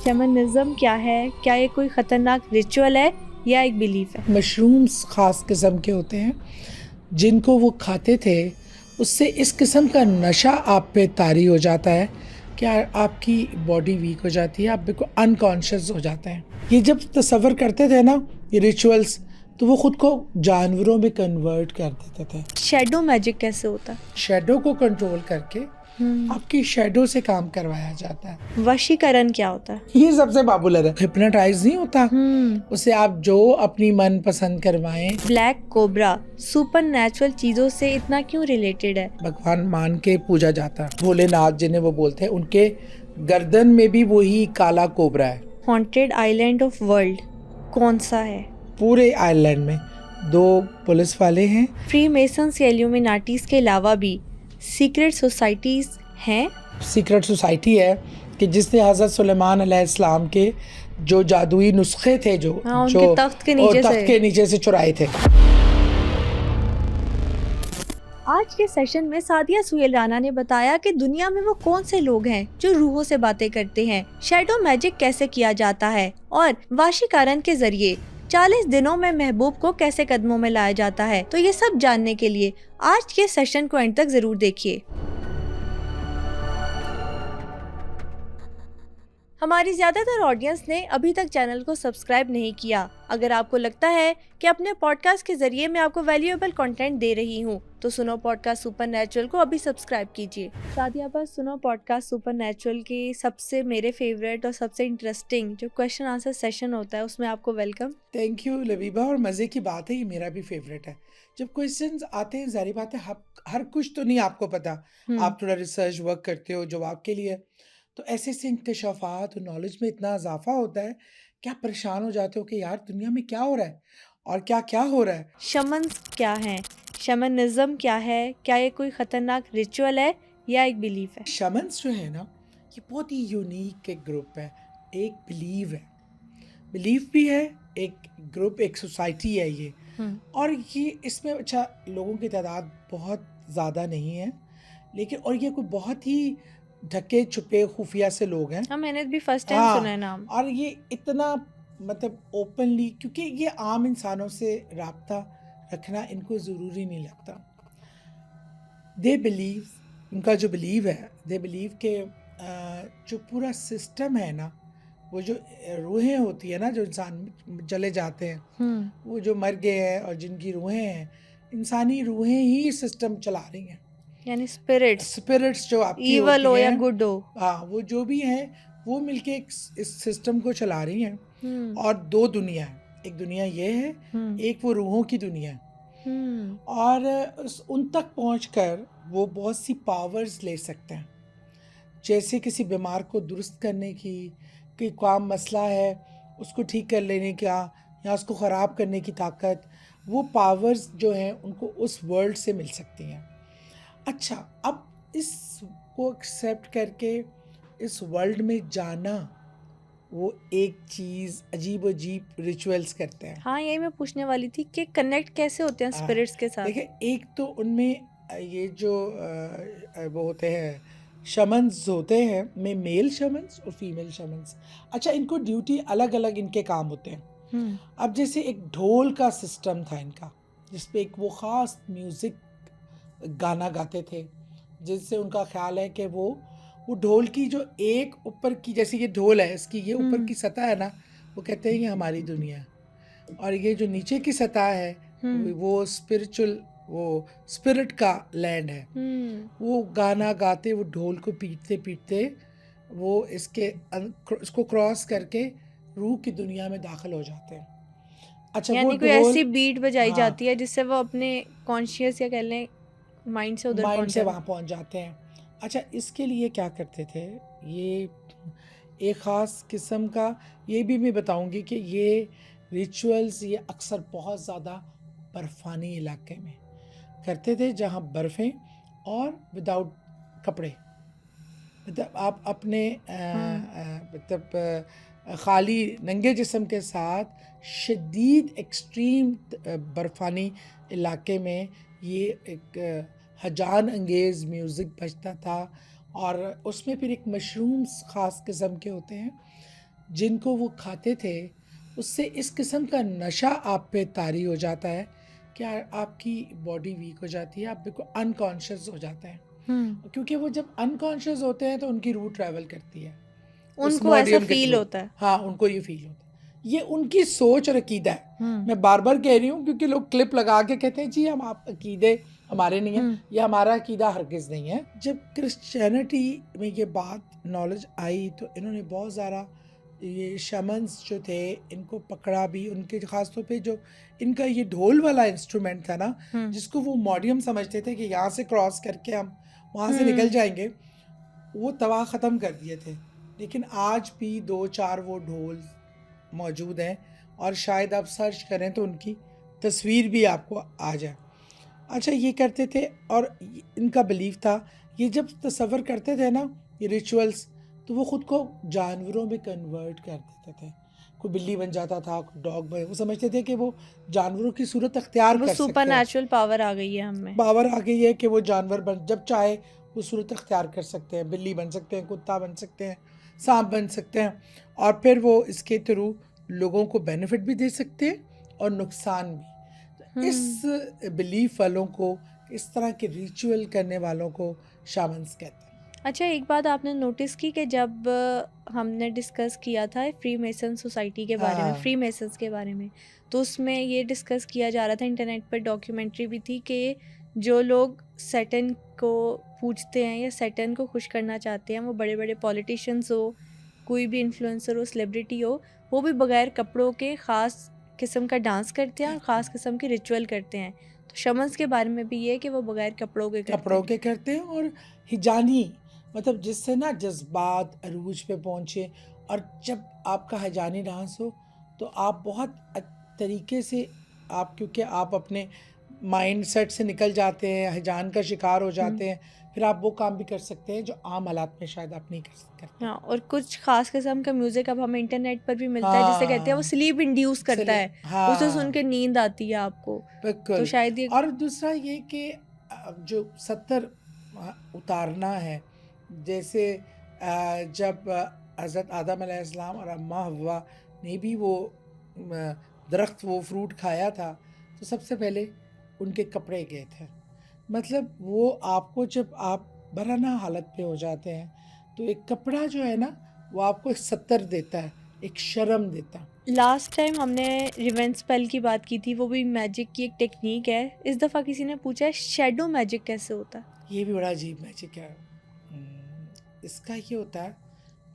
शैमनिज्म क्या है? क्या ये कोई खतरनाक रिचुअल है या एक बिलीफ है? मशरूम्स ख़ास किस्म के होते हैं जिनको वो खाते थे, उससे इस किस्म का नशा आप पे तारी हो जाता है कि आपकी बॉडी वीक हो जाती है, आप बिल्कुल अनकॉन्शियस हो जाते हैं। ये जब तसव्वुर करते थे ना ये रिचुअल्स, तो वो खुद को जानवरों में कन्वर्ट कर देते थे। शैडो मैजिक कैसे होता है? शैडो को कंट्रोल करके आपकी शैडो से काम करवाया जाता है। वशीकरण क्या होता है? ये सबसे पॉपुलर है। हिप्नोटाइज नहीं होता, उसे आप जो अपनी मन पसंद करवाएं। ब्लैक कोबरा सुपर नेचुरल चीजों से इतना क्यों रिलेटेड है? भगवान मान के पूजा जाता है। भोलेनाथ जिन्हें वो बोलते हैं, उनके गर्दन में भी वही काला कोबरा है। हॉन्टेड आइलैंड ऑफ वर्ल्ड कौन सा है? पूरे आइलैंड में 2 पुलिस वाले हैं। फ्री मेसन्स या इल्यूमिनाटीज के अलावा भी सीक्रेट सोसाइटीज हैं? सीक्रेट सोसाइटी है कि जिसने हज़रत सुलेमान अलैहिस्सलाम के जो जादुई नुस्खे थे उनके तख्त के नीचे से चुराए थे। आज के सेशन में सादिया सुहेल राना ने बताया कि दुनिया में वो कौन से लोग हैं जो रूहों से बातें करते हैं, शैडो मैजिक कैसे किया जाता है और वशीकरण के जरिए 40 दिनों में महबूब को कैसे कदमों में लाया जाता है। तो ये सब जानने के लिए आज के सेशन को एंड तक जरूर देखिए। हमारी ज्यादातर ऑडियंस ने अभी तक चैनल को सब्सक्राइब नहीं किया। अगर आपको लगता है कि अपने पॉडकास्ट के जरिए मैं आपको वैल्यूएबल कंटेंट दे रही हूँ, तो सुनो पॉडकास्ट सुपरनैचुरल को अभी सब्सक्राइब कीजिए। सादिया बस सुनो पॉडकास्ट सुपरनैचुरल के सबसे मेरे फेवरेट और सबसे इंटरेस्टिंग जो क्वेश्चन आंसर सेशन होता है, उसमें आपको वेलकम। Thank you लबीबा। और मज़े की बात है, ये मेरा भी फेवरेट है। जब क्वेश्चंस आते हैं, जारी बात है हर कुछ तो नहीं आपको पता, आप थोड़ा रिसर्च वर्क करते हो जवाब के लिए, तो ऐसे से इंकशाफात और नॉलेज में इतना इजाफा होता है कि आप परेशान हो जाते हो कि यार दुनिया में क्या हो रहा है और क्या क्या हो रहा है। शमन्स क्या है? शमनिज्म क्या है? क्या ये कोई खतरनाक रिचुअल है या एक बिलीफ है? शमन्स जो है ना, ये बहुत ही यूनिक एक ग्रुप है, एक बिलीव है, बिलीफ भी है, एक ग्रुप, एक सोसाइटी है ये। और ये इसमें अच्छा लोगों की तादाद बहुत ज़्यादा नहीं है, लेकिन और ये कोई बहुत ही ढके छुपे खुफिया से लोग हैं। मैंने भी फर्स्ट टाइम सुना है नाम। और ये इतना मतलब ओपनली, क्योंकि ये आम इंसानों से राब्ता रखना इनको ज़रूरी नहीं लगता। दे बिलीव, उनका जो बिलीव है, दे बिलीव के जो पूरा सिस्टम है ना, वो जो रूहें होती है ना, जो इंसान चले जाते हैं, वो जो मर गए हैं और जिनकी रूहें हैं, इंसानी रूहें ही सिस्टम चला रही हैं। यानी स्पिरिट्स जो आपकी ईवल हो या गुड हो, हाँ, वो जो भी हैं वो मिलके इस सिस्टम को चला रही हैं। और 2 दुनिया है, एक दुनिया ये है, एक वो रूहों की दुनिया है। और उन तक पहुंचकर वो बहुत सी पावर्स ले सकते हैं, जैसे किसी बीमार को दुरुस्त करने की, कोई काम मसला है उसको ठीक कर लेने का या उसको ख़राब करने की ताकत, वो पावर्स जो हैं उनको उस वर्ल्ड से मिल सकती हैं। अच्छा, अब इसको एक्सेप्ट करके इस वर्ल्ड में जाना, वो एक चीज़ अजीब रिचुअल्स करते हैं। हाँ, यही मैं पूछने वाली थी कि कनेक्ट कैसे होते हैं स्पिरिट्स के साथ। देखिए, एक तो उनमें ये जो वो होते हैं शमन्स होते हैं, में मेल शमन्स और फीमेल शमन्स। अच्छा, इनको ड्यूटी अलग अलग इनके काम होते हैं। अब जैसे एक ढोल का सिस्टम था इनका, जिसपे एक वो ख़ास म्यूज़िक गाना गाते थे, जिससे उनका ख्याल है कि वो ढोल की जो एक ऊपर की, जैसे ये ढोल है, इसकी ये ऊपर की सतह है ना, वो कहते हैं ये हमारी दुनिया है। और ये जो नीचे की सतह है, वो स्पिरिचुअल, वो स्पिरिट का लैंड है। वो गाना गाते, वो ढोल को पीटते पीटते वो इसको क्रॉस करके रूह की दुनिया में दाखिल हो जाते हैं। अच्छा, यानी वो कोई ऐसी बीट बजाई जाती है जिससे वो अपने कॉन्शियस या कह लें माइंड से वहाँ पहुंच जाते हैं। अच्छा, इसके लिए क्या करते थे, ये एक ख़ास किस्म का, ये भी मैं बताऊंगी कि ये रिचुअल्स ये अक्सर बहुत ज़्यादा बर्फ़ानी इलाके में करते थे, जहाँ बर्फ़ें और विदाउट कपड़े, मतलब आप अपने मतलब खाली नंगे जिस्म के साथ शदीद एक्सट्रीम बर्फ़ानी इलाके में ये एक हजान अंगेज़ म्यूज़िक बजता था। और उसमें फिर एक मशरूम्स ख़ास किस्म के होते हैं जिनको वो खाते थे, उससे इस किस्म का नशा आप पे तारी हो जाता है कि आपकी बॉडी वीक हो जाती है, आप बिल्कुल अनकॉन्शियस हो जाते हैं। क्योंकि वो जब अनकॉन्शियस होते हैं तो उनकी रूह ट्रैवल करती है उस उनको ऐसा मॉडियम के फील थ्रू। होता है। हाँ, उनको ये फील होता है, ये उनकी सोच और अकीदा है। मैं बार बार कह रही हूँ क्योंकि लोग क्लिप लगा के कहते हैं जी हम आप अकीदे हमारे नहीं है, ये हमारा अकीदा हरगिज़ नहीं है। जब क्रिश्चियनिटी में ये बात नॉलेज आई तो इन्होंने बहुत ज़्यादा ये शमन्स जो थे इनको पकड़ा भी, उनके ख़ासतौर पे जो इनका ये ढोल वाला इंस्ट्रूमेंट था ना, जिसको वो मॉडियम समझते थे कि यहाँ से क्रॉस करके हम वहाँ से निकल जाएंगे, वो तबाह ख़त्म कर दिए थे। लेकिन आज भी 2-4 वो ढोल मौजूद हैं और शायद आप सर्च करें तो उनकी तस्वीर भी आपको आ जाए। अच्छा, ये करते थे और इनका बिलीव था, ये जब तसव्वुर करते थे ना ये रिचुअल्स, तो वो ख़ुद को जानवरों में कन्वर्ट कर देते थे। कोई बिल्ली बन जाता था, कोई डॉग बन, वो समझते थे कि वो जानवरों की सूरत अख्तियार कर सकते हैं। सुपरनैचुरल पावर आ गई है हमें, पावर आ गई है कि वो जानवर बन जब चाहे वो सूरत अख्तियार कर सकते हैं, बिल्ली बन सकते हैं, कुत्ता बन सकते हैं, सांप बन सकते हैं, और फिर वो इसके थ्रू लोगों को बेनिफिट भी दे सकते हैं और नुकसान भी। तो इस बिलीफ वालों को, इस तरह के रिचुअल करने वालों को शामन्स कहते हैं। अच्छा, एक बात आपने नोटिस की कि जब हमने डिस्कस किया था फ्री मेसन सोसाइटी के बारे में, फ्री मेसन्स के बारे में, तो उसमें ये डिस्कस किया जा रहा था, इंटरनेट पर डॉक्यूमेंट्री भी थी कि जो लोग सैटर्न को पूजते हैं या सैटर्न को खुश करना चाहते हैं, वो बड़े बड़े पॉलिटिशियंस हो, कोई भी इन्फ्लुएंसर हो, सेलिब्रिटी हो, वो भी बगैर कपड़ों के ख़ास किस्म का डांस करते हैं और ख़ास किस्म के रिचुअल करते हैं। तो शमन्स के बारे में भी ये है कि वो बगैर कपड़ों के करते हैं और हिजानी, मतलब जिससे ना जज्बात अरूज पे पहुँचे, और जब आपका हिजानी डांस हो तो आप बहुत तरीके से आप, क्योंकि आप अपने माइंड सेट से निकल जाते हैं, हिजान का शिकार हो जाते हैं, फिर आप वो काम भी कर सकते हैं जो आम हालात में शायद आप नहीं कर सकते। हाँ, और कुछ खास किस्म का म्यूजिक अब हमें इंटरनेट पर भी मिलता है, जिसे कहते हैं वो स्लीप इंड्यूस करता है, उसे सुन के नींद आती है आपको। बिल्कुल। तो शायद ये, और दूसरा ये कि जो 70 उतारना है, जैसे जब हज़रत आदम अलैहिस्सलाम और अम्मा हव्वा ने भी वो दरख्त, वो फ्रूट खाया था, तो सबसे पहले उनके कपड़े गए थे। मतलब वो आपको, जब आप बराना हालत पे हो जाते हैं तो एक कपड़ा जो है ना वो आपको एक सत्तर देता है, एक शर्म देता है। लास्ट टाइम हमने रिवेंज स्पेल की बात की थी, वो भी मैजिक की एक टेक्निक है। इस दफ़ा किसी ने पूछा है शेडो मैजिक कैसे होता है। ये भी बड़ा अजीब मैजिक है। इसका ये होता है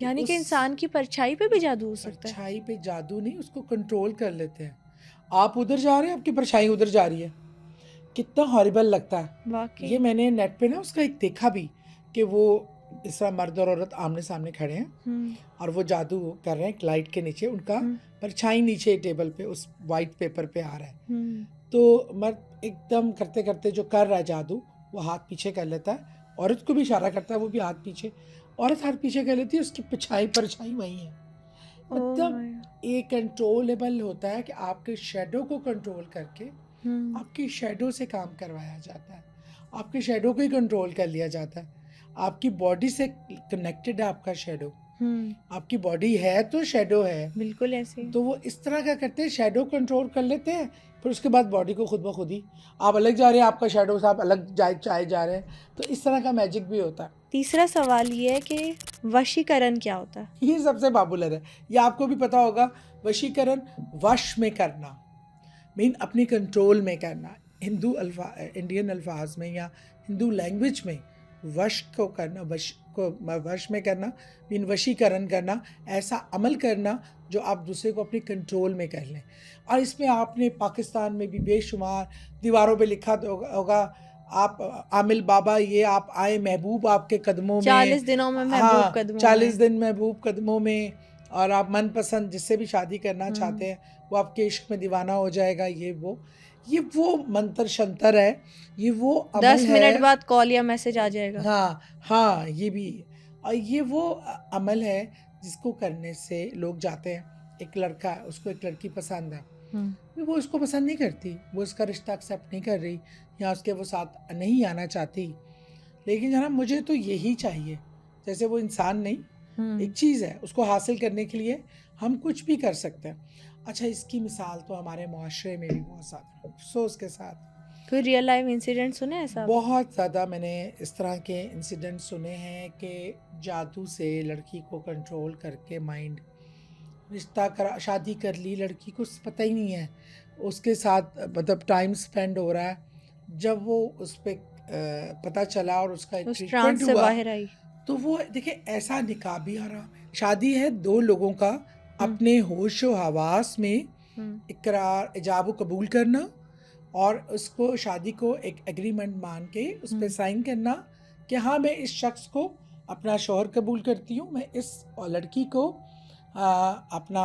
यानी कि इंसान की परछाई पे भी जादू हो सकता है। परछाई पे जादू नहीं, उसको कंट्रोल कर लेते हैं। आप उधर जा रहे हैं, आपकी परछाई उधर जा रही है, कितना हॉरिबल लगता है वाकई। ये मैंने नेट पे ना उसका एक देखा भी कि वो इस तरह मर्द और औरत आमने सामने खड़े हैं और वो जादू कर रहे हैं एक लाइट के नीचे, उनका परछाई नीचे टेबल पे उस वाइट पेपर पे आ रहा है। तो मर्द एकदम करते करते जो कर रहा है जादू, वो हाथ पीछे कर लेता है, औरत को भी इशारा करता है, वो भी हाथ पीछे, औरत हाथ पीछे कर लेती है, उसकी परछाई वही है। मतलब ये कंट्रोलेबल होता है कि आपके शेडो को कंट्रोल करके आपकी शेडो से काम करवाया जाता है, आपके शेडो को ही कंट्रोल कर लिया जाता है। आपकी बॉडी से कनेक्टेड है आपका शेडो, आपकी बॉडी है तो शेडो है, बिल्कुल ऐसे। तो वो इस तरह का करते हैं, शेडो कंट्रोल कर लेते हैं, फिर उसके बाद बॉडी को खुद ब खुद ही आप अलग जा रहे हैं, आपका शेडो से आप अलग चाहे जा रहे हैं। तो इस तरह का मैजिक भी होता है। तीसरा सवाल ये है कि वशीकरण क्या होता है। ये सबसे पॉपुलर है, ये आपको भी पता होगा। वशीकरण, वश में करना, मीन अपनी कंट्रोल में करना। इंडियन अल्फाज में या हिंदू लैंग्वेज में वश को करना, वश में करना मीन वशीकरण करना, ऐसा अमल करना जो आप दूसरे को अपने कंट्रोल में कर लें। और इसमें आपने पाकिस्तान में भी बेशुमार दीवारों पे लिखा होगा, आप आमिल बाबा, ये आप आए महबूब आपके कदमों में, 40 दिनों में महबूब कदमों 40 दिन महबूब कदमों में, और आप मनपसंद जिससे भी शादी करना चाहते हैं वो आपके इश्क में दीवाना हो जाएगा। ये वो मंत्र शंतर है, ये वो अमल 10 मिनट बाद कॉल या मैसेज आ जाएगा। हाँ, ये भी, और ये वो अमल है जिसको करने से लोग जाते हैं, एक लड़का है, उसको एक लड़की पसंद है, वो उसको पसंद नहीं करती, वो उसका रिश्ता एक्सेप्ट नहीं कर रही या उसके वो साथ नहीं आना चाहती, लेकिन जनाब मुझे तो यही चाहिए, जैसे वो इंसान नहीं, एक चीज़ है, उसको हासिल करने के लिए हम कुछ भी कर सकते हैं। अच्छा, इसकी मिसाल तो हमारे माशरे में भी बहुत ज़्यादा है। अफसोस के साथ कोई रियल लाइफ इंसिडेंट सुने ऐसा? बहुत ज़्यादा मैंने इस तरह के इंसिडेंट सुने हैं कि जादू से लड़की को कंट्रोल करके माइंड, रिश्ता करा, शादी कर ली, लड़की को पता ही नहीं है उसके साथ मतलब टाइम स्पेंड हो रहा है। जब वो उस पर पता चला और उसका एक उस ट्रीटमेंट ट्रांस से हुआ, बाहर आई। तो वो देखिए ऐसा निकाह भी हराम है। शादी है दो लोगों का अपने होश व हवास में इकरार इजाब व कबूल करना और उसको शादी को एक एग्रीमेंट मान के उस पर साइन करना कि हाँ मैं इस शख्स को अपना शौहर कबूल करती हूँ, मैं इस लड़की को अपना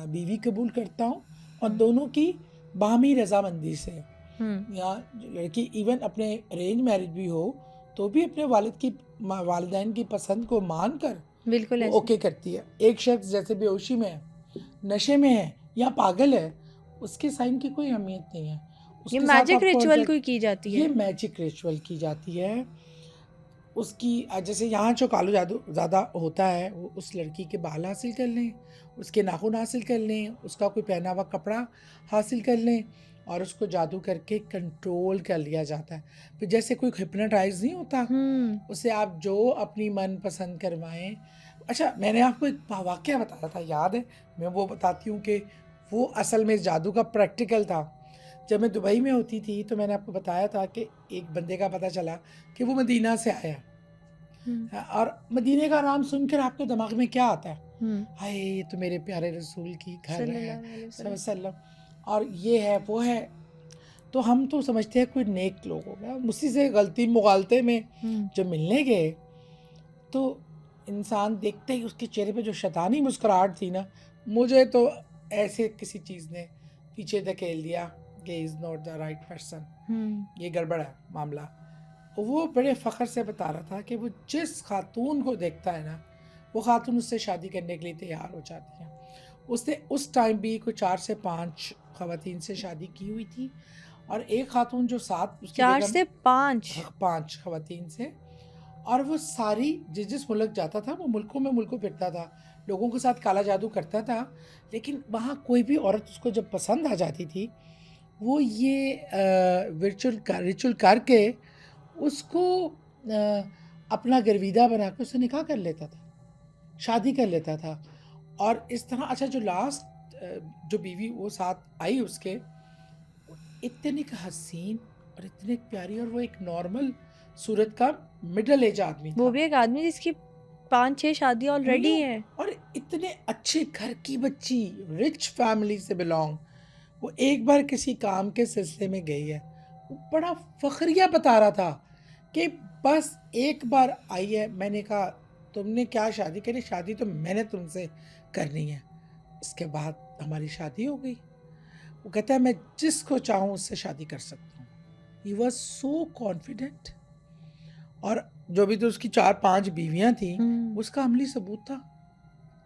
बीवी कबूल करता हूँ, और दोनों की बाहमी रजामंदी से, या लड़की इवन अपने अरेंज मैरिज भी हो तो भी अपने वालिदैन की पसंद को मान कर बिल्कुल वो ऐसे। ओके करती है। एक शख्स जैसे बेहोशी में है, नशे में है या पागल है, उसके साइन की कोई अहमियत नहीं है। ये उसके साथ मैजिक आपको रिचुअल कोई की जाती ये है। मैजिक रिचुअल की जाती है। उसकी जैसे यहाँ जो कालो जादू ज़्यादा होता है, वो उस लड़की के बाल हासिल कर लें, उसके नाखून हासिल कर लें, उसका कोई पहना हुआ कपड़ा हासिल कर लें और उसको जादू करके कंट्रोल कर लिया जाता है। फिर जैसे कोई हिप्नोटाइज नहीं होता, उसे आप जो अपनी मन पसंद करवाएं। अच्छा, मैंने आपको एक वाक़या बताया था, याद है? मैं वो बताती हूँ कि वो असल में जादू का प्रैक्टिकल था। जब मैं दुबई में होती थी तो मैंने आपको बताया था कि एक बंदे का पता चला कि वो मदीना से आया, और मदीने का नाम सुनकर आपके दिमाग में क्या आता है? हाय, ये तो मेरे प्यारे रसूल की घर है सल्लल्लाहु अलैहि वसल्लम। वसल्लम, और ये है वो है। तो हम तो समझते हैं कोई नेक लोग हो गया। उसी से गलती मुगालते में जब मिलने गए तो इंसान देखते ही उसके चेहरे पे जो शैतानी मुस्कुराहट थी ना, मुझे तो ऐसे किसी चीज़ ने पीछे धकेल दिया कि is not the right person, ये गड़बड़ है मामला। वो बड़े फ़ख्र से बता रहा था कि वो जिस खातून को देखता है ना, वो खातून उससे शादी करने के लिए तैयार हो जाती है। उसने उस टाइम भी कोई 4 से 5 ख़वातीन से शादी की हुई थी, और एक खातून जो साथ उसकी 4 बेगम, से 5? 5 ख़वातीन से, और वो सारी जिस मुल्क जाता था वो मुल्कों फिरता था, लोगों के साथ काला जादू करता था, लेकिन वहाँ कोई भी औरत उसको जब पसंद आ जाती थी, वो ये रिचुअल करके उसको अपना गर्विदा बना के उससे निकाह कर लेता था, शादी कर लेता था। और इस तरह अच्छा, जो लास्ट जो बीवी वो साथ आई उसके, इतनी हसीन और इतनी प्यारी, और वो एक नॉर्मल सूरत का मिडिल एज आदमी था। वो भी एक आदमी जिसकी 5-6 शादी ऑलरेडी है। और इतने अच्छे घर की बच्ची, रिच फैमिली से बिलोंग, वो एक बार किसी काम के सिलसिले में गई है, वो बड़ा फखरिया बता रहा था कि बस एक बार आई है। मैंने कहा तुमने क्या शादी करी? शादी तो मैंने तुमसे करनी है। इसके बाद हमारी शादी हो गई। वो कहता है मैं जिसको चाहूँ उससे शादी कर सकता हूँ। He was so confident. और जो भी तो उसकी 4-5 बीवियाँ थी, उसका अमली सबूत था,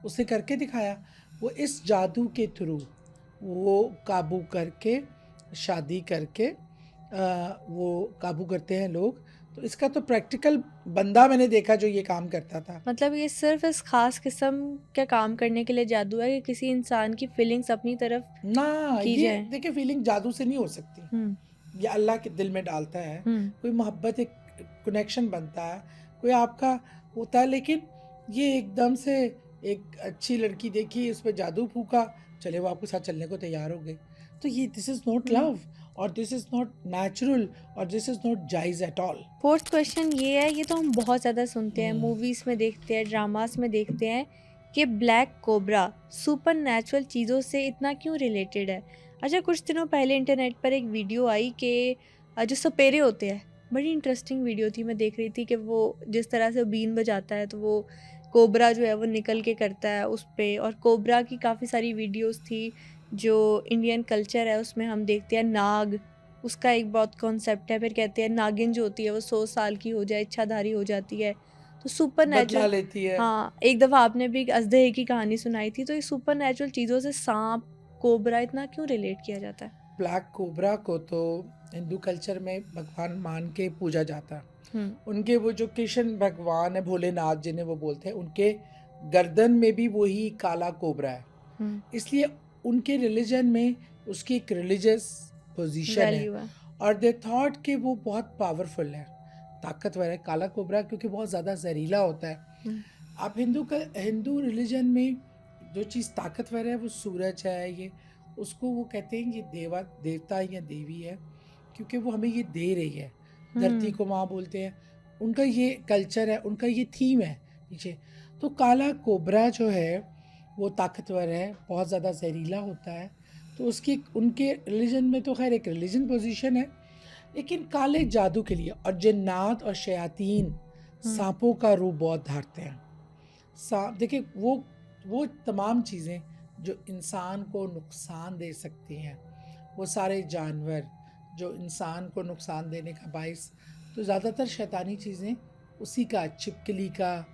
उसने करके दिखाया। वो इस जादू के थ्रू वो काबू करके शादी करके वो काबू करते हैं लोग। तो इसका तो प्रैक्टिकल बंदा मैंने देखा जो ये काम करता था। मतलब ये सिर्फ इस खास किस्म के काम करने के लिए जादू है कि किसी इंसान की फीलिंग्स अपनी तरफ ना, की ये जाए? देखिए फीलिंग जादू से नहीं हो सकती। ये अल्लाह के दिल में डालता है, कोई मोहब्बत, एक कनेक्शन बनता है, कोई आपका होता है। लेकिन ये एकदम से एक अच्छी लड़की देखी, उस पर जादू फूका, चले वो आपके साथ चलने को तैयार हो गई, तो ये दिस इज़ नॉट लव, और दिस इज़ नॉट नेचुरल, और दिस इज़ नॉट जायज़ एट ऑल। फोर्थ क्वेश्चन ये है, ये तो हम बहुत ज़्यादा सुनते हैं, मूवीज़ में देखते हैं, ड्रामास में देखते हैं कि ब्लैक कोबरा सुपर नेचुरल चीज़ों से इतना क्यों रिलेटेड है? अच्छा, कुछ दिनों पहले इंटरनेट पर एक वीडियो आई कि जो सपेरे होते हैं, बड़ी इंटरेस्टिंग वीडियो थी। मैं देख रही थी कि वो जिस तरह से बीन बजाता है तो वो कोबरा जो है वो निकल के करता है उस पर। और कोबरा की काफ़ी सारी वीडियोज़ थी जो इंडियन कल्चर है उसमें हम देखते हैं। नाग, उसका एक बहुत कॉन्सेप्ट है। फिर कहते हैं नागिन जो होती है वो 100 साल की हो जाए, इच्छाधारी हो जाती है, तो सुपर बदला नेचुरल। लेती है। हाँ, एक दफ़ा आपने भी एक अजदहे की कहानी सुनाई थी। तो ये सुपर नेचुरल चीज़ों से सांप, कोबरा इतना क्यों रिलेट किया जाता है? ब्लैक कोबरा को तो हिंदू कल्चर में भगवान मान के पूजा जाता है। उनके वो जो कृष्ण भगवान है, भोलेनाथ जिन्हें वो बोलते हैं, उनके गर्दन में भी वही काला कोबरा है, इसलिए उनके रिलीजन में उसकी एक रिलीजियस पोजीशन वैल्यू है है। और दे थॉट कि वो बहुत पावरफुल है, ताकतवर है। काला कोबरा क्योंकि बहुत ज़्यादा जहरीला होता है। आप हिंदू रिलीजन में जो चीज़ ताकतवर है वो सूरज है, ये उसको वो कहते हैं ये देवता या देवी है, क्योंकि वो हमें ये दे रही है, धरती को माँ बोलते हैं। उनका ये कल्चर है, उनका ये थीम है पीछे। तो काला कोबरा जो है वो ताकतवर है, बहुत ज़्यादा जहरीला होता है, तो उसकी उनके रिलीजन में तो खैर एक रिलीजन पोजीशन है। लेकिन काले जादू के लिए और जिन्नात और शयातीन सांपों का रूप बहुत धारते हैं। सांप देखिए, वो तमाम चीज़ें जो इंसान को नुकसान दे सकती हैं, वो सारे जानवर जो इंसान को नुकसान देने का बाइस, तो ज़्यादातर शैतानी चीज़ें उसी का, छिपकली का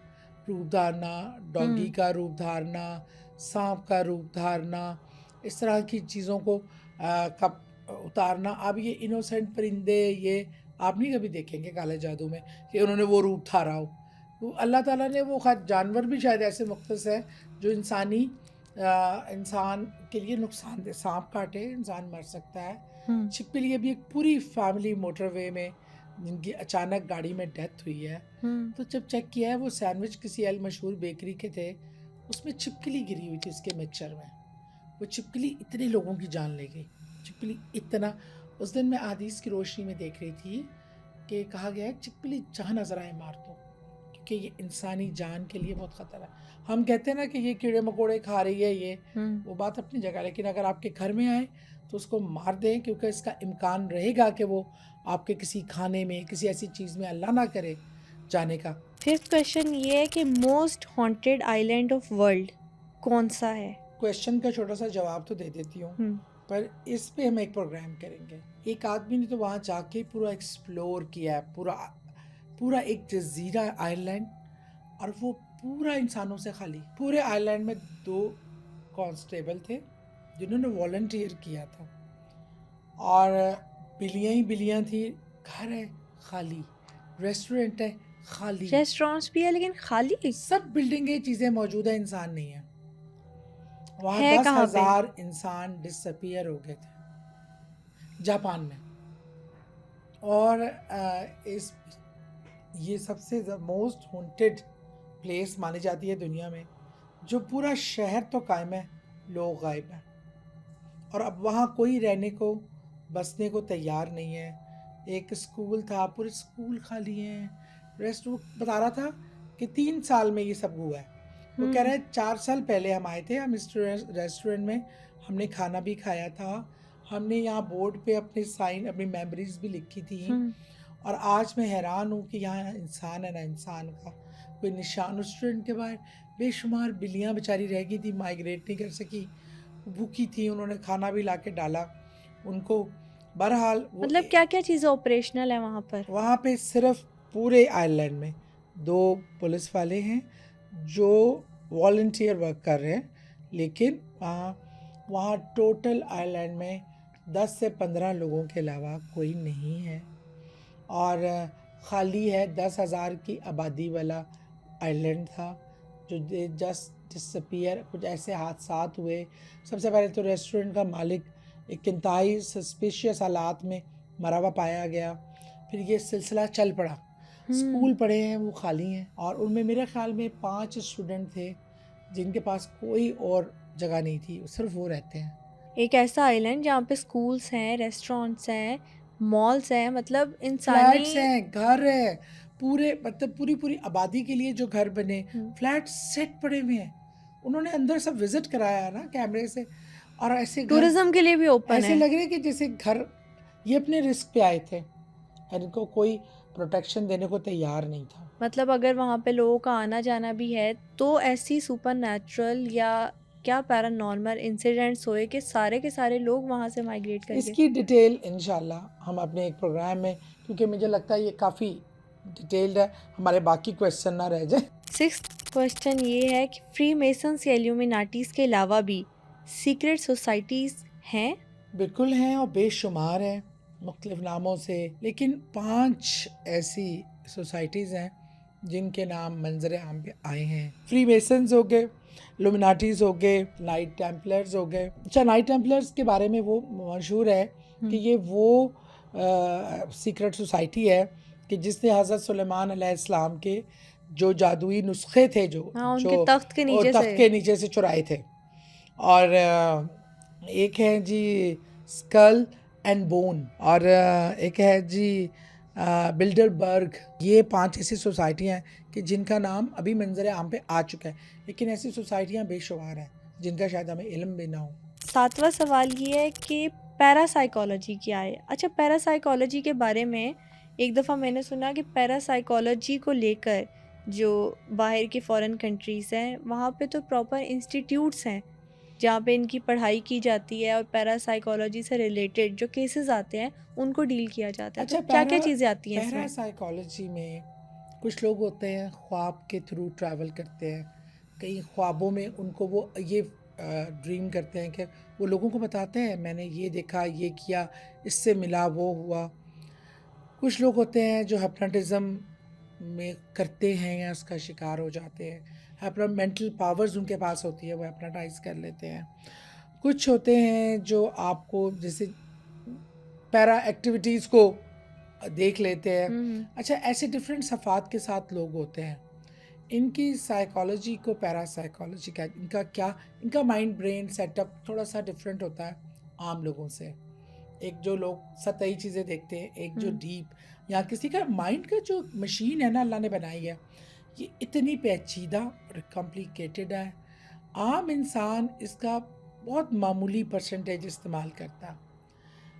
रूप धारना, डॉगी का रूप धारना, सांप का रूप धारना, इस तरह की चीज़ों को कब उतारना। अब ये इनोसेंट परिंदे ये आप नहीं कभी देखेंगे काले जादू में कि उन्होंने वो रूप धारा हो। तो अल्लाह ताला ने वो खैर जानवर भी शायद ऐसे मुख्तस है जो इंसान के लिए नुकसान दे। सांप काटे इंसान मर सकता है। छिपकली भी एक पूरी फैमिली मोटरवे में जिनकी अचानक गाड़ी में डेथ हुई है, तो जब चेक किया है वो सैंडविच किसी मशहूर बेकरी के थे, उसमें छिपकली गिरी हुई थी उसके मिक्सचर में। वो छिपकली इतने लोगों की जान ले गई, छिपकली इतना। उस दिन मैं हदीस की रोशनी में देख रही थी कि कहा गया है छिपकली जहाँ नजर आए मार दो, क्योंकि ये इंसानी जान के लिए बहुत खतरा है। हम कहते हैं ना कि ये कीड़े मकोड़े खा रही है, ये वो बात अपनी जगह, लेकिन अगर आपके घर में आए तो उसको मार दें, क्योंकि इसका इम्कान रहेगा कि वो आपके किसी खाने में, किसी ऐसी चीज़ में अल्लाह ना करे जाने का। फिफ्थ क्वेश्चन ये है कि most haunted island of world कौन सा है? क्वेश्चन का छोटा सा जवाब तो दे देती हूँ, पर इस पे हम एक प्रोग्राम करेंगे। एक आदमी ने तो वहाँ जाके पूरा एक्सप्लोर किया है, पूरा एक जजीरा आइलैंड, और वो पूरा इंसानों से खाली। पूरे आइलैंड में 2 कांस्टेबल थे जिन्होंने वॉलंटियर किया था, और बिल्लियाँ ही बिल्लियाँ थी। घर है खाली, रेस्टोरेंट है खाली, रेस्टोरेंट्स भी है लेकिन खाली सब बिल्डिंगें चीज़ें मौजूद है, इंसान नहीं है वहाँ। है। 10,000 इंसान डिसअपियर हो गए थे जापान में। और ये सबसे मोस्ट हॉन्टेड प्लेस मानी जाती है दुनिया में, जो पूरा शहर तो कायम है, लोग गायब हैं, और अब वहाँ कोई रहने को, बसने को तैयार नहीं है। एक स्कूल था, पूरे स्कूल खाली हैं। वो बता रहा था कि 3 साल में ये सब हुआ है। वो कह रहा है 4 साल पहले हम आए थे, हम इस रेस्टोरेंट में हमने खाना भी खाया था, हमने यहाँ बोर्ड पे अपने साइन, अपनी मेमोरीज भी लिखी थी, और आज मैं हैरान हूँ कि यहाँ इंसान है ना, इंसान का कोई निशान। रेस्टोरेंट के बाहर बेशुमार बिल्लियाँ बेचारी रह गई थी, माइग्रेट नहीं कर सकी, भूखी थी, उन्होंने खाना भी ला के डाला उनको। बहरहाल मतलब क्या क्या चीज़ें ऑपरेशनल है वहाँ पर? वहाँ पे सिर्फ पूरे आइलैंड में 2 पुलिस वाले हैं जो वॉलंटियर वर्क कर रहे हैं, लेकिन वहाँ टोटल आइलैंड में 10 से 15 लोगों के अलावा कोई नहीं है, और खाली है। 10,000 की आबादी वाला आइलैंड था जो जस्ट डिसअपियर। कुछ ऐसे हादसात हुए। सबसे पहले तो रेस्टोरेंट का मालिक एक इंतहाई सस्पिशियस हालात में मरा हुआ पाया गया, फिर ये सिलसिला चल पड़ा। स्कूल पढ़े हैं वो खाली हैं, और उनमें मेरे ख्याल में 5 स्टूडेंट थे जिनके पास कोई और जगह नहीं थी, सिर्फ वो रहते हैं। एक ऐसा आइलैंड जहाँ पे स्कूल्स हैं, रेस्टोरेंट्स हैं, मॉल्स हैं, मतलब फ्लैट्स हैं, घर है, पूरे मतलब पूरी आबादी के लिए जो घर बने, फ्लैट सेट पड़े हुए हैं। उन्होंने अंदर सब विजिट कराया ना कैमरे से, और ऐसे टूरिज्म के लिए भी ओपन ऐसे है। लग रहे हैं कि जैसे घर ये अपने रिस्क पे आए थे, और इनको कोई प्रोटेक्शन देने को तैयार नहीं था। मतलब अगर वहाँ पे लोगों का आना जाना भी है तो ऐसी सुपरनैचुरल या क्या पैरानॉर्मल इंसिडेंट्स हुए कि सारे के सारे लोग वहाँ से माइग्रेट कर गए? इसकी डिटेल इंशाल्लाह हम अपने एक प्रोग्राम में, क्योंकि मुझे लगता है ये काफ़ी डिटेल्ड है, हमारे बाकी क्वेश्चन ना रह जाए। 6th क्वेश्चन ये है कि फ्री मेसन्स या इल्यूमिनाटीज के अलावा भी सीक्रेट सोसाइटीज़ हैं? बिल्कुल हैं, और बेशुमार हैं मुख्तलिफ नामों से, लेकिन 5 ऐसी सोसाइटीज़ हैं जिनके नाम मंजर आम पे आए हैं। फ्री मेसन्स हो गए, लुमिनाटीज हो गए, नाइट टेम्पलर्स हो गए। अच्छा, नाइट टेम्पलर्स के बारे में वो मशहूर है कि ये वो सीक्रेट सोसाइटी है कि जिसने हज़रत सुलेमान अलैहिस्सलाम के जो जादुई नुस्खे थे जो हाँ, जो उनके तख्त के नीचे तख्त से। के नीचे से चुराए थे। और एक है जी स्कल एंड बोन, और एक है जी बिल्डरबर्ग। ये 5 ऐसी सोसाइटियाँ हैं कि जिनका नाम अभी मंजर आम पे आ चुका है, लेकिन ऐसी सोसाइटियाँ बेशुमार हैं जिनका शायद हमें इल्म भी ना हो। 7वां सवाल ये है कि पैरासाइकोलॉजी क्या है। अच्छा, पैरासाइकोलॉजी के बारे में एक दफ़ा मैंने सुना कि पैरासाइकोलॉजी को लेकर जो बाहर की फॉरेन कंट्रीज़ हैं वहाँ पे तो प्रॉपर इंस्टीट्यूट्स हैं जहाँ पे इनकी पढ़ाई की जाती है और पैरासाइकोलॉजी से रिलेटेड जो केसेस आते हैं उनको डील किया जाता है। तो अच्छा, क्या क्या चीज़ें आती हैं पैरा इसमें? साइकोलॉजी में कुछ लोग होते हैं ख्वाब के थ्रू ट्रैवल करते हैं। कई ख्वाबों में उनको वो ये ड्रीम करते हैं कि वो लोगों को बताते हैं मैंने ये देखा, ये किया, इससे मिला, वो हुआ। कुछ लोग होते हैं जो हिप्नोटिज्म में करते हैं या उसका शिकार हो जाते हैं। अपना मेंटल पावर्स उनके पास होती है, वो हिप्नोटाइज कर लेते हैं। कुछ होते हैं जो आपको जैसे पैरा एक्टिविटीज़ को देख लेते हैं। हम्म। अच्छा, ऐसे डिफरेंट सफ़ात के साथ लोग होते हैं। इनकी साइकोलॉजी को पैरा साइकोलॉजी का इनका माइंड ब्रेन सेटअप थोड़ा सा डिफरेंट होता है आम लोगों से। एक जो लोग सतही चीज़ें देखते हैं, एक जो डीप, या किसी का माइंड का जो मशीन है ना अल्लाह ने बनाई है, ये इतनी पेचीदा और कॉम्प्लिकेटेड है। आम इंसान इसका बहुत मामूली परसेंटेज इस्तेमाल करता है।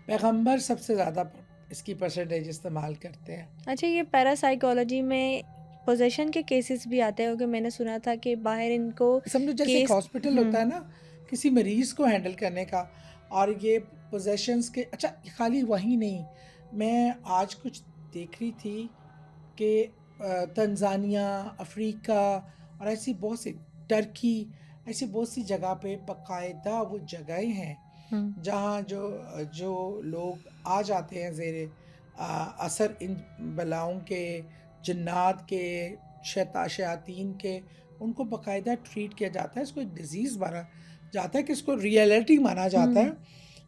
पैगंबर सबसे ज़्यादा इसकी परसेंटेज इस्तेमाल करते हैं। अच्छा, ये पैरासाइकोलॉजी में पोजेशन के केसेस भी आते हैं क्योंकि मैंने सुना था कि बाहर इनको समझो जैसे एक केस। हॉस्पिटल होता है ना किसी मरीज को हैंडल करने का, और ये पोजेशंस के। अच्छा, खाली वही नहीं, मैं आज कुछ देख रही थी कि तंजानिया, अफ्रीका और ऐसी बहुत सी, टर्की, ऐसी बहुत सी जगह पे बाकायदा वो जगहें हैं जहाँ जो जो लोग आ जाते हैं ज़ेरे असर इन बलाओं के, जिन्नात के, शयातीन के, उनको बाकायदा ट्रीट किया जाता है। इसको एक डिज़ीज़ माना जाता है कि इसको रियलिटी माना जाता है,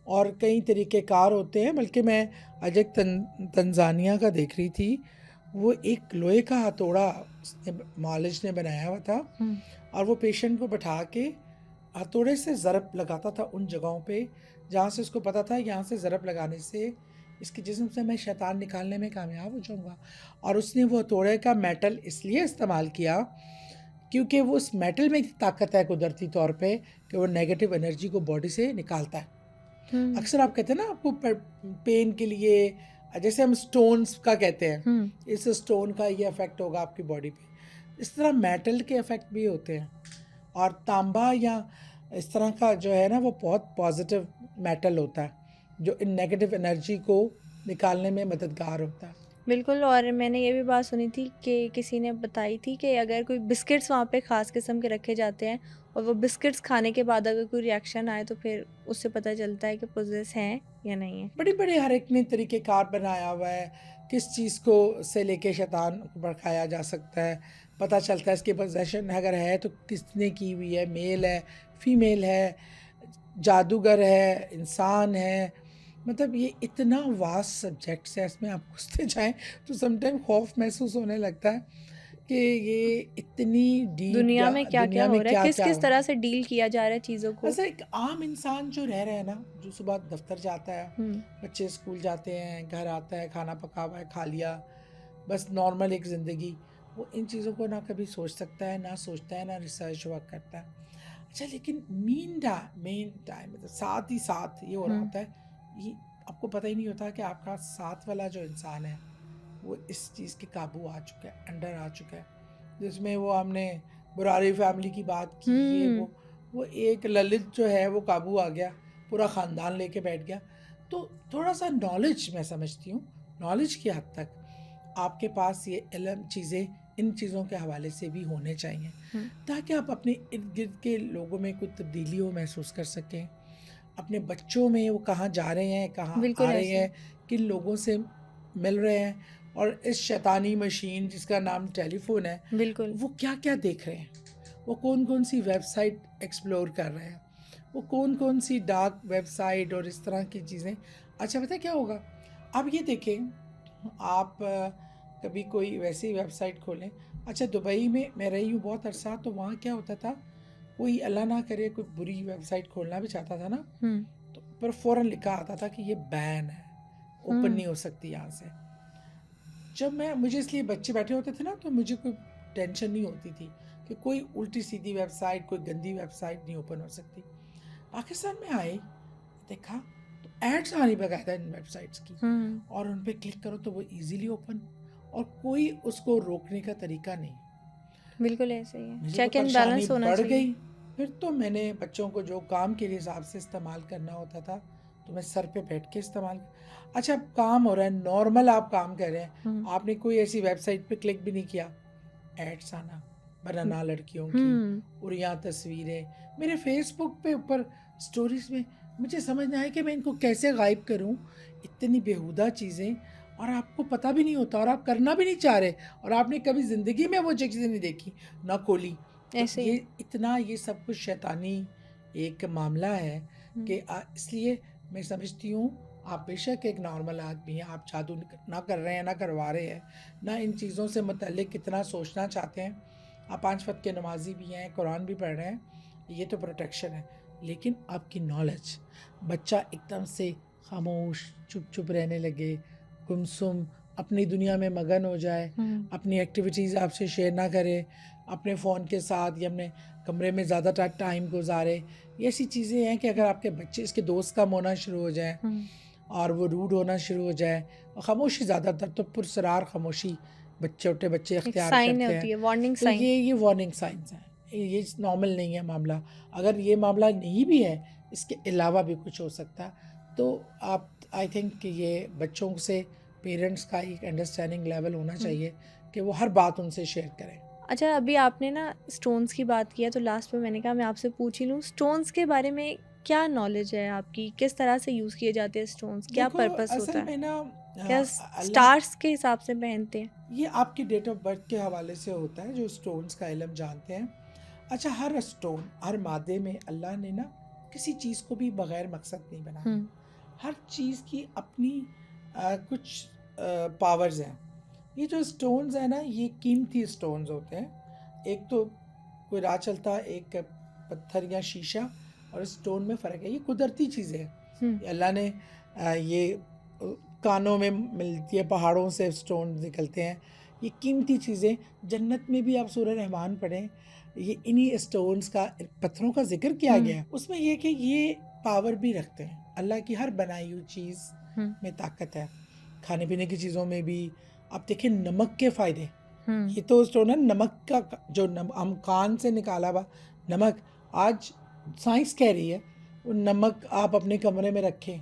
और कई तरीक़ेकार होते हैं। बल्कि मैं आज एक तंजानिया का देख रही थी, वो एक लोहे का हथौड़ा मालिज ने बनाया हुआ था, और वो पेशेंट को बैठा के हथौड़े से ज़रब लगाता था उन जगहों पे जहाँ से उसको पता था यहाँ से ज़रब लगाने से इसके जिस्म से मैं शैतान निकालने में कामयाब हो जाऊँगा। और उसने वो हथौड़े का मेटल इसलिए इस्तेमाल किया क्योंकि वो उस मेटल में ताकत है कुदरती तौर पे कि वो नेगेटिव एनर्जी को बॉडी से निकालता है। अक्सर आप कहते हैं ना आपको पेन के लिए, जैसे हम स्टोन्स का कहते हैं, इस स्टोन का ये इफ़ेक्ट होगा आपकी बॉडी पे, इस तरह मेटल के इफ़ेक्ट भी होते हैं। और तांबा या इस तरह का जो है ना वो बहुत पॉजिटिव मेटल होता है जो इन नेगेटिव एनर्जी को निकालने में मददगार होता है। बिल्कुल। और मैंने ये भी बात सुनी थी कि किसी ने बताई थी कि अगर कोई बिस्किट्स वहाँ पे ख़ास किस्म के रखे जाते हैं और वो बिस्किट्स खाने के बाद अगर कोई रिएक्शन आए तो फिर उससे पता चलता है कि पोजेस हैं या नहीं है। बड़े बड़े हर एक ने तरीक़ेकार बनाया हुआ है किस चीज़ को से लेके शैतान को भड़काया जा सकता है। पता चलता है इसके पोजेशन अगर है तो किसने की हुई है, मेल है, फीमेल है, जादूगर है, इंसान है। मतलब ये इतना वास्ट सब्जेक्ट्स है, इसमें आप घुसते जाएं तो समटाइम खौफ महसूस होने लगता है कि ये इतनी डीप दुनिया में क्या क्या दुनिया हो में रहा है, क्या किस क्या किस हो। तरह से डील किया जा रहा है चीज़ों को। ऐसा एक आम इंसान जो रह रहा है ना, जो सुबह दफ्तर जाता है, बच्चे स्कूल जाते हैं, घर आता है, खाना पका हुआ है, खा लिया, बस नॉर्मल एक ज़िंदगी, वो इन चीज़ों को ना कभी सोच सकता है, ना सोचता है, ना रिसर्च वर्क करता है। अच्छा, लेकिन मेन टाइम मतलब साथ ही साथ ये हो रहा होता है, ये आपको पता ही नहीं होता कि आपका साथ वाला जो इंसान है वो इस चीज़ के काबू आ चुका है, अंडर आ चुका है। जिसमें वो हमने बुरारी फैमिली की बात की, ये वो एक ललित जो है वो काबू आ गया, पूरा ख़ानदान लेके बैठ गया। तो थोड़ा सा नॉलेज, मैं समझती हूँ नॉलेज की हद तक आपके पास ये इल्म चीज़ें इन चीज़ों के हवाले से भी होने चाहिए ताकि आप अपने इर्द गिर्द के लोगों में कुछ तब्दीली हो महसूस कर सकें। अपने बच्चों में वो कहाँ जा रहे हैं, कहाँ बिल्कुल आ रहे ऐसे। हैं, किन लोगों से मिल रहे हैं, और इस शैतानी मशीन जिसका नाम टेलीफोन है, बिल्कुल। वो क्या क्या देख रहे हैं, वो कौन कौन सी वेबसाइट एक्सप्लोर कर रहे हैं, वो कौन कौन सी डार्क वेबसाइट और इस तरह की चीज़ें। अच्छा पता है क्या होगा, आप ये देखें, आप कभी कोई वैसी वेबसाइट खोलें। अच्छा दुबई में मैं रही हूँ बहुत अरसा, तो वहाँ क्या होता था, कोई अल्लाह ना करे कोई बुरी वेबसाइट खोलना भी चाहता था ना, तो पर फ़ौरन लिखा आता था कि ये बैन है, ओपन नहीं हो सकती यहाँ से। जब मुझे इसलिए बच्चे बैठे होते थे ना, तो मुझे कोई टेंशन नहीं होती थी कि कोई उल्टी सीधी वेबसाइट, कोई गंदी वेबसाइट नहीं ओपन हो सकती। पाकिस्तान में आए, देखा तो एड्स आनी बकायदा इन वेबसाइट्स की, और उन पे क्लिक करो तो वो इजीली ओपन, और कोई उसको रोकने का तरीका नहीं। बिल्कुल ऐसे ही है, मुझे तो चेक एंड परेशानी बैलेंस होना बढ़ चाहिए। गई। फिर तो मैंने बच्चों को जो काम के हिसाब से इस्तेमाल करना होता था, तो मैं सर पे बैठ के इस्तेमाल। अच्छा काम हो रहा है, नॉर्मल आप काम कर रहे हैं, आपने कोई ऐसी वेबसाइट पे क्लिक भी नहीं किया, एड्स आना, बनाना लड़कियों की, और यहाँ तस्वीरें मेरे फेसबुक पे ऊपर स्टोरीज में। मुझे समझ नहीं आया कि मैं इनको कैसे गायब करूँ, इतनी बेहुदा चीज़ें, और आपको पता भी नहीं होता, और आप करना भी नहीं चाह रहे, और आपने कभी ज़िंदगी में वो चीज़ें नहीं देखी ना खोली। तो ऐसे ही। ये इतना ये सब कुछ शैतानी एक मामला है कि इसलिए मैं समझती हूँ, आप बेशक एक नॉर्मल आदमी हैं, आप जादू ना कर रहे हैं, ना करवा रहे हैं, ना इन चीज़ों से मुतल्लिक कितना सोचना चाहते हैं, आप 5 वक्त के नमाजी भी हैं, कुरान भी पढ़ रहे हैं, ये तो प्रोटेक्शन है। लेकिन आपकी नॉलेज, बच्चा एकदम से खामोश चुप चुप रहने लगे, गुमसुम अपनी दुनिया में मगन हो जाए, अपनी एक्टिविटीज़ आपसे शेयर ना करे, अपने फ़ोन के साथ या अपने कमरे में ज़्यादा टाइम गुजारे, ये ऐसी चीज़ें हैं कि अगर आपके बच्चे, इसके दोस्त कम होना शुरू हो जाए और वो रूड होना शुरू हो जाए, और खामोशी ज़्यादातर तो पुरसरार खामोशी छोटे बच्चे अख्तियार साइन करते होती है, हैं, वार्निंग तो साइन। ये वार्निंग साइंस हैं, ये नॉर्मल नहीं है मामला। अगर ये मामला नहीं भी है, इसके अलावा भी कुछ हो सकता है। तो आप आई थिंक कि ये बच्चों से पेरेंट्स का एक अंडरस्टैंडिंग लेवल होना चाहिए कि वो हर बात उनसे शेयर करें। अच्छा अभी आपने ना स्टोन्स की बात किया, तो लास्ट में मैंने कहा मैं आपसे पूछ ही लूँ, स्टोन्स के बारे में क्या नॉलेज है आपकी, किस तरह से यूज़ किए जाते हैं स्टोन्स, क्या देखो पर्पस होता असल है, में ना क्या अल्लाह, स्टार्स के हिसाब से पहनते हैं? ये आपकी डेट ऑफ बर्थ के हवाले से होता है जो स्टोन्स का इल्म जानते हैं। अच्छा हर स्टोन, हर मादे में अल्लाह ने ना किसी चीज़ को भी बग़ैर मकसद नहीं बनाया। हर चीज़ की अपनी कुछ पावर्स हैं। ये जो स्टोन्स हैं ना, ये कीमती स्टोन्स होते हैं। एक तो कोई राह चलता, एक पत्थर या शीशा, और स्टोन में फ़र्क है, ये कुदरती चीज़ें हैं। अल्लाह ने ये कानों में मिलती है, पहाड़ों से स्टोन निकलते हैं, ये कीमती चीज़ें। जन्नत में भी आप सूरह रहमान पढ़ें, ये इन्हीं स्टोन्स का, पत्थरों का जिक्र किया गया है। उसमें ये कि ये पावर भी रखते हैं, अल्लाह की हर बनाई हुई चीज़ में ताकत है। खाने पीने की चीज़ों में भी आप देखें, नमक के फ़ायदे, ये तो स्टोन है नमक का, जो हम कान से निकाला हुआ नमक, आज साइंस कह रही है वो नमक आप अपने कमरे में रखें,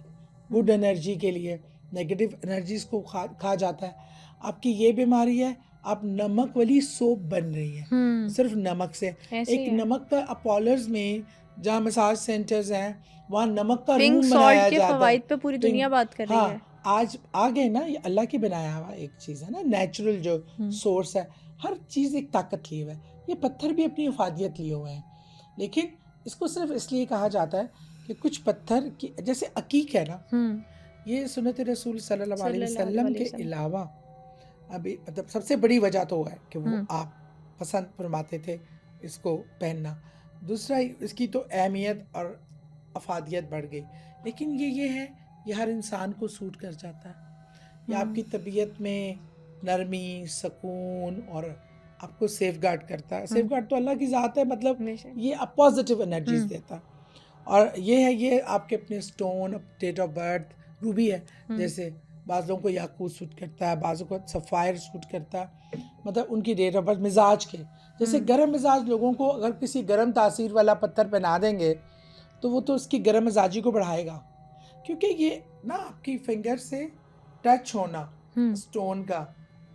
गुड एनर्जी के लिए, नेगेटिव एनर्जीज को खा जाता है। आपकी ये बीमारी है, आप नमक वाली सोप बन रही है सिर्फ नमक से। एक नमक का अपोलर्स में जहाँ मसाज सेंटर्स हैं, वहाँ नमक का पिंक रूम सॉल्ट बनाया के जाता है। फवाइद पे पूरी दुनिया बात कर रही है। आज आ गए ना, ये अल्लाह की बनाया हुआ एक चीज़ है ना, नेचुरल जो सोर्स है, हर चीज़ एक ताकत लिए हुआ है। ये पत्थर भी अपनी अफादियत लिए हुए हैं, लेकिन इसको सिर्फ इसलिए कहा जाता है कि कुछ पत्थर की, जैसे अकीक है ना, ये सुन्नत रसूल सल्लल्लाहु अलैहि वसल्लम के अलावा अभी मतलब सबसे बड़ी वजह तो है कि वो आप पसंद फरमाते थे इसको पहनना। दूसरा इसकी तो अहमियत और अफादियत बढ़ गई, लेकिन ये है, ये हर इंसान को सूट कर जाता है। ये आपकी तबीयत में नरमी, सुकून और आपको सेफ गार्ड करता है। सेफ गार्ड तो अल्लाह की ज़ात है, मतलब ये पॉजिटिव एनर्जीज देता है। और ये है, ये आपके अपने stone, date of birth, ruby है, जैसे बाज़ लोगों को याकूत सूट करता है, बाज़ों को सफ़ायर सूट करता है, मतलब उनकी डेट ऑफ बर्थ मिजाज के। जैसे गर्म मिजाज लोगों को अगर किसी गर्म तासीर वाला पत्थर पहना देंगे, तो वो तो उसकी गर्म मिजाजी को बढ़ाएगा, क्योंकि ये ना आपकी फिंगर से टच होना स्टोन का,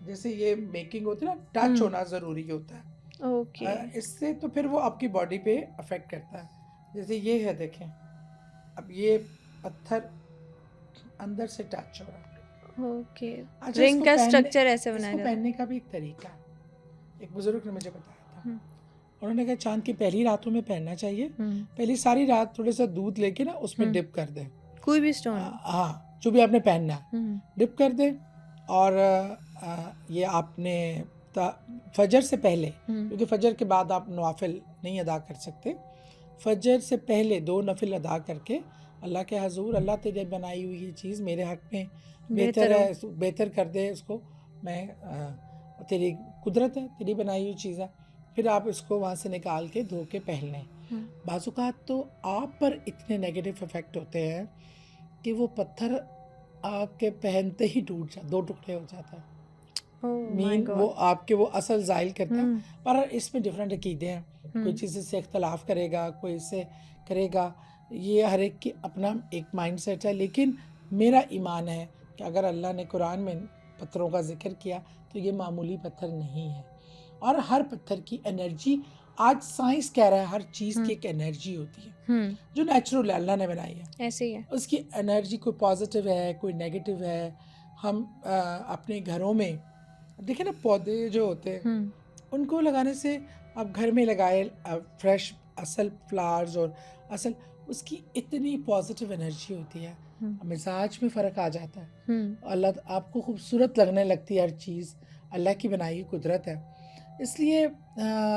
जैसे ये मेकिंग होती है ना, टच होना ज़रूरी होता है। इससे तो फिर वो आपकी बॉडी पे अफेक्ट करता है। जैसे ये है, देखें, अब ये पत्थर अंदर से टच हो रहा है, ओके, अच्छा, रिंग इसको का पहनने- स्ट्रक्चर ऐसे बनाया इसको जाता है। पहनने का भी एक तरीका है। एक बुजुर्ग ने मुझे बताया था, हम्म, उन्होंने कहा चांद की पहली रातों में पहनना चाहिए। हम्म, पहली सारी रात थोड़ा सा दूध लेके ना उसमें हम्म। डिप कर दें। कोई भी स्टोन हो। हाँ, जो भी आपने पहनना है हम्म, डिप कर दें। और ये आपने फजर से पहले, हम्म, क्योंकि फजर के बाद आप नवाफिल नहीं अदा कर सकते, फजर से पहले 2 नफिल अदा करके अल्लाह के हजूर, अल्लाह तेरी बनाई हुई ये चीज़ मेरे हक में बेहतर है, बेहतर कर दे इसको, मैं तेरी कुदरत है, तेरी बनाई हुई चीज़ है। फिर आप इसको वहाँ से निकाल के धो के पहन लें। बाज़ुकात तो आप पर इतने नेगेटिव इफ़ेक्ट होते हैं कि वो पत्थर आपके पहनते ही टूट जा 2 टुकड़े हो जाता है। मीन वो आपके वो असल ज़ाइल करता है। पर इसमें डिफरेंट अकीदे हैं, कोई चीज़ इससे इख्तलाफ करेगा, कोई इससे करेगा, ये हर एक की अपना एक माइंड सेट है। लेकिन मेरा ईमान है कि अगर अल्लाह ने कुरान में पत्थरों का जिक्र किया तो ये मामूली पत्थर नहीं है। और हर पत्थर की एनर्जी, आज साइंस कह रहा है हर चीज़ की एक एनर्जी होती है जो नेचुरल अल्लाह ने बनाई है, ऐसे ही है। उसकी एनर्जी कोई पॉजिटिव है, कोई नेगेटिव है। हम अपने घरों में देखिए ना, पौधे जो होते हैं उनको लगाने से, आप घर में लगाए फ्रेश असल फ्लावर्स और असल, उसकी इतनी पॉजिटिव एनर्जी होती है, मिजाज में फ़र्क आ जाता है। अल्लाह आपको खूबसूरत लगने लगती है हर चीज़, अल्लाह की बनाई हुई कुदरत है। इसलिए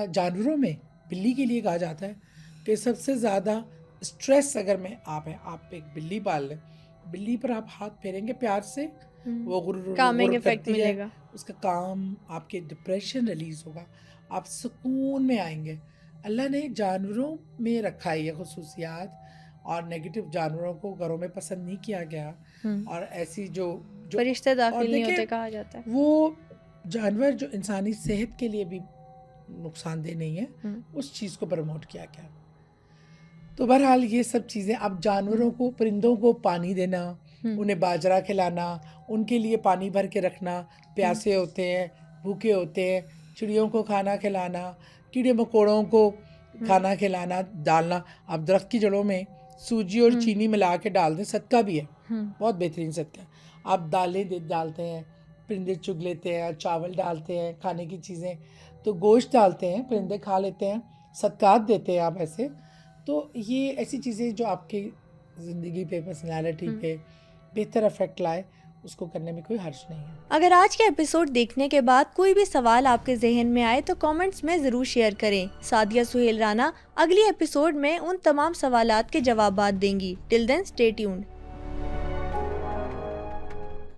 जानवरों में बिल्ली के लिए कहा जाता है कि सबसे ज़्यादा स्ट्रेस अगर में आप हैं, आप एक बिल्ली पाल लें, बिल्ली पर आप हाथ फेरेंगे प्यार से, वो गुर्र करती है, उसका काम, आपके डिप्रेशन रिलीज़ होगा, आप सुकून में आएंगे। अल्लाह ने जानवरों में रखा है ये खुसूसियात, और नेगेटिव जानवरों को घरों में पसंद नहीं किया गया। और ऐसी जो फरिश्ते दाखिल नहीं होते कहा जाता है, वो जानवर जो इंसानी सेहत के लिए भी नुकसानदेह नहीं है, उस चीज़ को प्रमोट किया गया। तो बहरहाल ये सब चीज़ें, अब जानवरों को, परिंदों को पानी देना, उन्हें बाजरा खिलाना, उनके लिए पानी भर के रखना, प्यासे होते हैं, भूखे होते हैं, चिड़ियों को खाना खिलाना, कीड़े मकोड़ों को खाना खिलाना, डालना। आप दरख्त की जड़ों में सूजी और चीनी मिला के डाल दें, सदका भी है, बहुत बेहतरीन सदका। आप दालें डालते हैं, परिंदे चुग लेते हैं, चावल डालते हैं, खाने की चीज़ें, तो गोश्त डालते हैं, परिंदे खा लेते हैं, सदकात देते हैं आप ऐसे। तो ये ऐसी चीज़ें जो आपकी ज़िंदगी पे, पर्सनैलिटी पे बेहतर इफेक्ट लाए, उसको करने में कोई हर्ज नहीं है। अगर आज के एपिसोड देखने के बाद कोई भी सवाल आपके जहन में आए तो कमेंट्स में ज़रूर शेयर करें। सादिया सुहेल राना अगली एपिसोड में उन तमाम सवालात के जवाबात देंगी। Till then stay tuned.